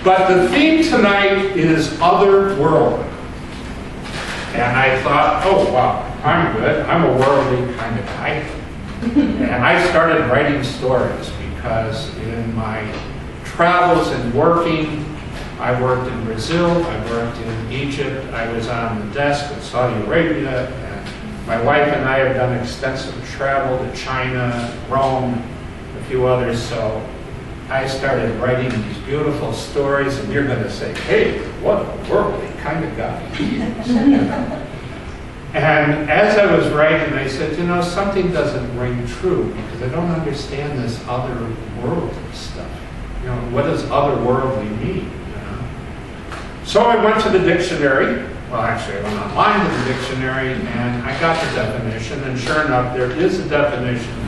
But the theme tonight is otherworldly. And I thought, oh wow, I'm good. I'm a worldly kind of guy. And I started writing stories because in my travels and working, I worked in Brazil, I worked in Egypt, I was on the desk in Saudi Arabia, and my wife and I have done extensive travel to China, Rome, a few others, so I started writing these beautiful stories, and you're going to say, hey, what a worldly kind of guy he is. And as I was writing, I said, you know, something doesn't ring true because I don't understand this otherworldly stuff. You know, what does otherworldly mean? You know? So I went to the dictionary. Well, actually, I went online to the dictionary, and I got the definition. And sure enough, there is a definition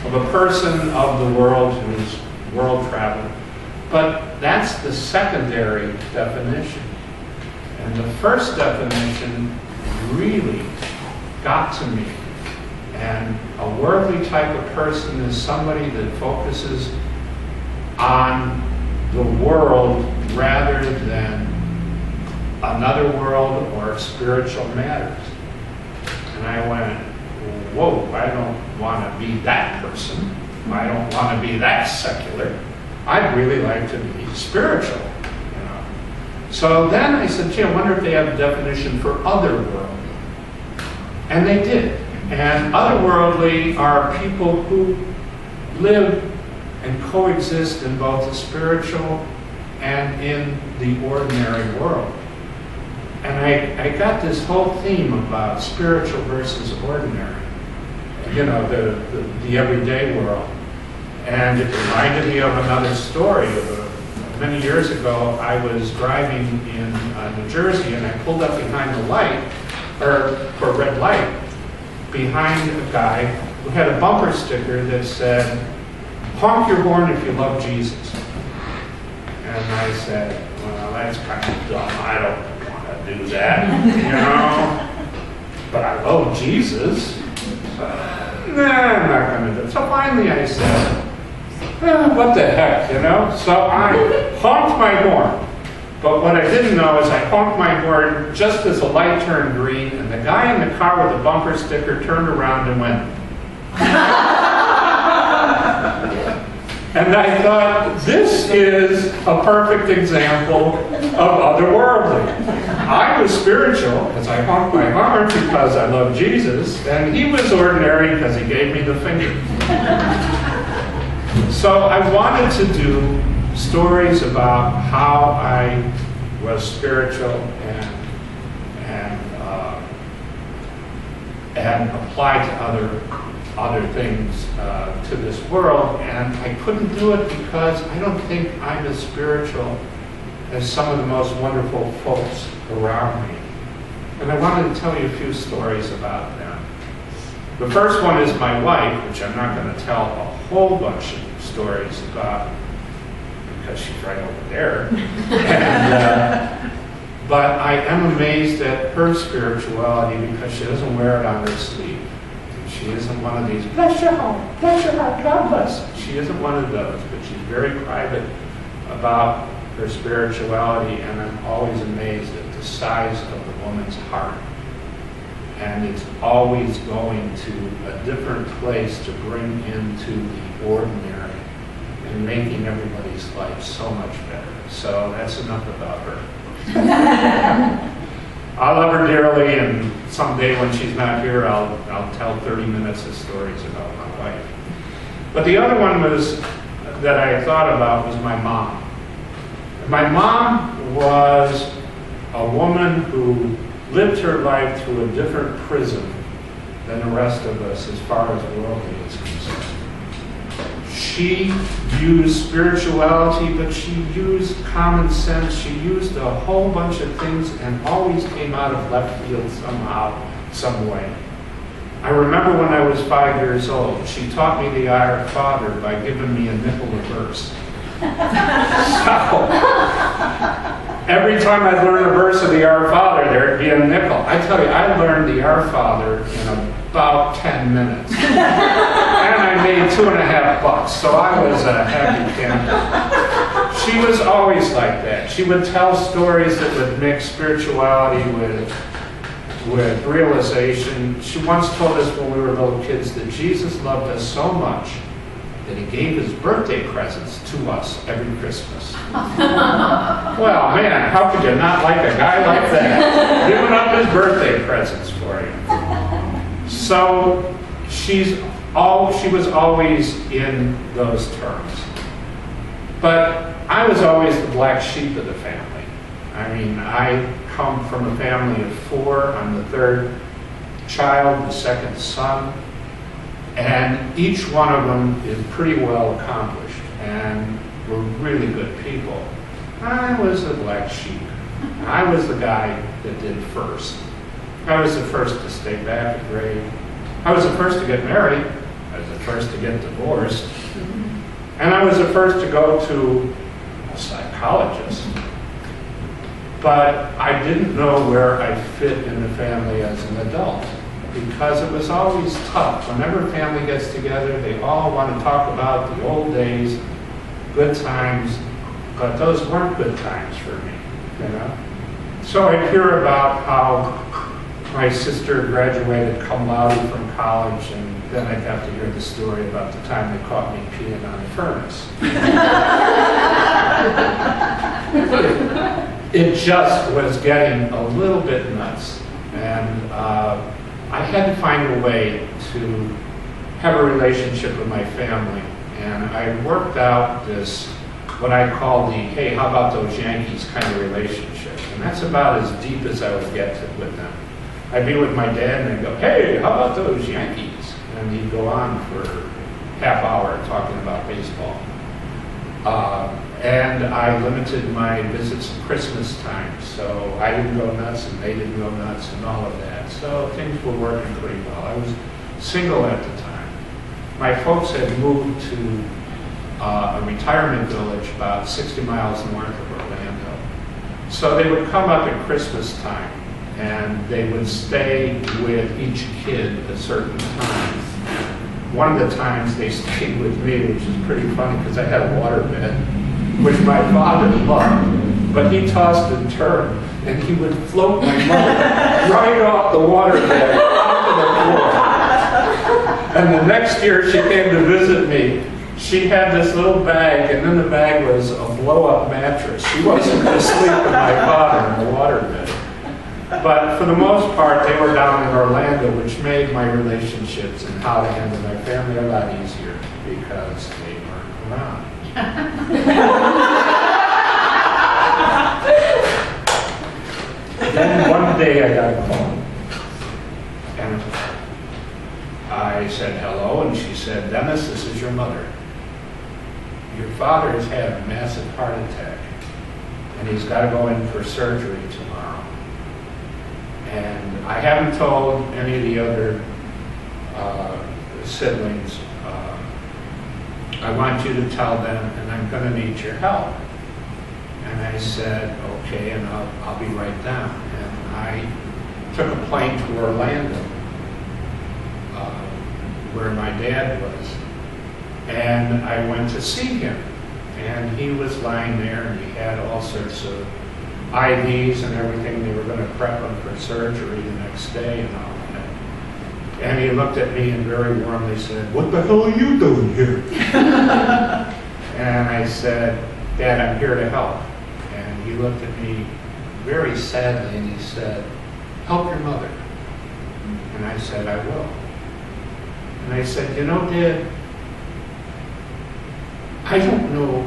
of a person of the world who's world traveler. But that's the secondary definition. And the first definition really got to me. And a worldly type of person is somebody that focuses on the world rather than another world or spiritual matters. And I went, whoa, I don't want to be that person. I don't want to be that secular. I'd really like to be spiritual. You know? So then I said, gee, I wonder if they have a definition for otherworldly. And they did. And otherworldly are people who live and coexist in both the spiritual and in the ordinary world. And I got this whole theme about spiritual versus ordinary. You know, the everyday world. And it reminded me of another story. Many years ago, I was driving in New Jersey, and I pulled up behind the light, or for a red light, behind a guy who had a bumper sticker that said, honk your horn if you love Jesus. And I said, well, that's kind of dumb. I don't want to do that, you know. But I love Jesus. Nah, I'm not going to do it. So finally I said, what the heck, you know? So I honked my horn. But what I didn't know is I honked my horn just as the light turned green, and the guy in the car with the bumper sticker turned around and went. And I thought, this is a perfect example of otherworldly. I was spiritual because I honked my horn because I love Jesus, and he was ordinary because he gave me the finger. So I wanted to do stories about how I was spiritual and applied to other things to this world, and I couldn't do it because I don't think I'm as spiritual as some of the most wonderful folks around me. And I wanted to tell you a few stories about them. The first one is my wife, which I'm not going to tell a whole bunch of stories about because she's right over there. But I am amazed at her spirituality because she doesn't wear it on her sleeve. She isn't one of these, bless your heart, God bless. She isn't one of those, but she's very private about her spirituality, and I'm always amazed at the size of the woman's heart. And it's always going to a different place to bring into the ordinary and making everybody's life so much better. So that's enough about her. I love her dearly, and someday when she's not here, I'll tell 30 minutes of stories about my wife. But the other one that I thought about was my mom. My mom was a woman who lived her life through a different prism than the rest of us as far as worldly is concerned. She used spirituality, but she used common sense. She used a whole bunch of things and always came out of left field somehow, some way. I remember when I was 5 years old, she taught me the Our Father by giving me a nickel a verse. So, every time I'd learn a verse of the Our Father, there'd be a nickel. I tell you, I learned the Our Father in about 10 minutes. And I made $2.50, so I was a happy camper. She was always like that. She would tell stories that would mix spirituality with realization. She once told us when we were little kids that Jesus loved us so much that he gave his birthday presents to us every Christmas. Well, man, how could you not like a guy like that? Giving up his birthday presents for you. So she was always in those terms. But I was always the black sheep of the family. I mean, I come from a family of 4. I'm the 3rd child, the 2nd son. And each one of them is pretty well accomplished and were really good people. I was the black sheep. I was the guy that did first. I was the first to stay back at grade. I was the first to get married. I was the first to get divorced. And I was the first to go to a psychologist. But I didn't know where I fit in the family as an adult, because it was always tough. Whenever a family gets together, they all want to talk about the old days, good times, but those weren't good times for me, you know? So I'd hear about how my sister graduated cum laude from college, and then I got to hear the story about the time they caught me peeing on a furnace. It just was getting a little bit nuts. And I had to find a way to have a relationship with my family. And I worked out this, what I call the, hey, how about those Yankees kind of relationship. And that's about as deep as I would get with them. I'd be with my dad and I'd go, hey, how about those Yankees? And he'd go on for half hour talking about baseball. And I limited my visits at Christmas time, so I didn't go nuts and they didn't go nuts and all of that. So things were working pretty well. I was single at the time. My folks had moved to a retirement village about 60 miles north of Orlando. So they would come up at Christmas time and they would stay with each kid a certain time. One of the times they stayed with me, which is pretty funny because I had a water bed, which my father loved, but he tossed and turned, and he would float my mother right off the water bed onto the floor. And the next year she came to visit me, she had this little bag, and in the bag was a blow-up mattress. She wasn't going to sleep with my father in the water bed. But for the most part, they were down in Orlando, which made my relationships and how to handle my family a lot easier because they weren't around. Then one day I got a call, and I said hello, and she said, Dennis, this is your mother. Your father has had a massive heart attack, and he's got to go in for surgery tomorrow. And I haven't told any of the other siblings. I want you to tell them, and I'm going to need your help. And I said, okay, and I'll be right down. And I took a plane to Orlando, where my dad was. And I went to see him. And he was lying there, and he had all sorts of IVs and everything. They were going to prep him for surgery the next day and all that. And he looked at me and very warmly said, what the hell are you doing here? And I said, Dad, I'm here to help. And he looked at me very sadly and he said, help your mother. And I said, I will. And I said, you know, Dad, I don't know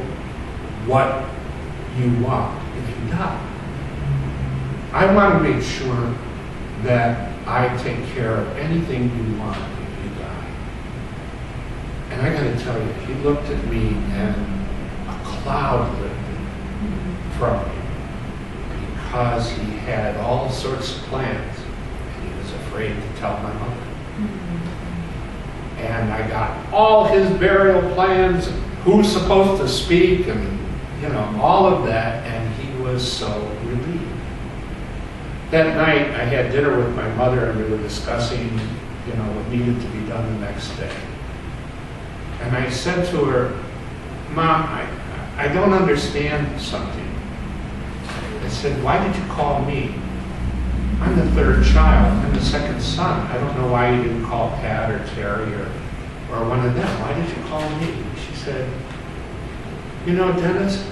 what you want if you die. I want to make sure that I take care of anything you want if you die. And I got to tell you, he looked at me and a cloud lifted from him because he had all sorts of plans and he was afraid to tell my mother. And I got all his burial plans, who's supposed to speak, and you know, all of that, and he was so relieved. That night, I had dinner with my mother, and we were discussing, you know, what needed to be done the next day. And I said to her, Mom, I don't understand something. I said, why did you call me? I'm the third child. I'm the second son. I don't know why you didn't call Pat or Terry or one of them. Why did you call me? She said, you know, Dennis,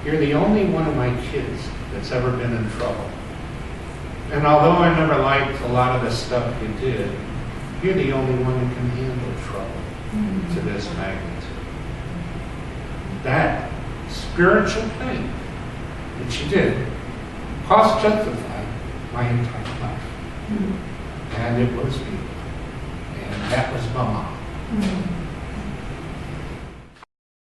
you're the only one of my kids that's ever been in trouble. And although I never liked a lot of the stuff you did, you're the only one that can handle trouble to this magnitude. That spiritual thing that she did cost justified my entire life. And it was me. And that was my mom.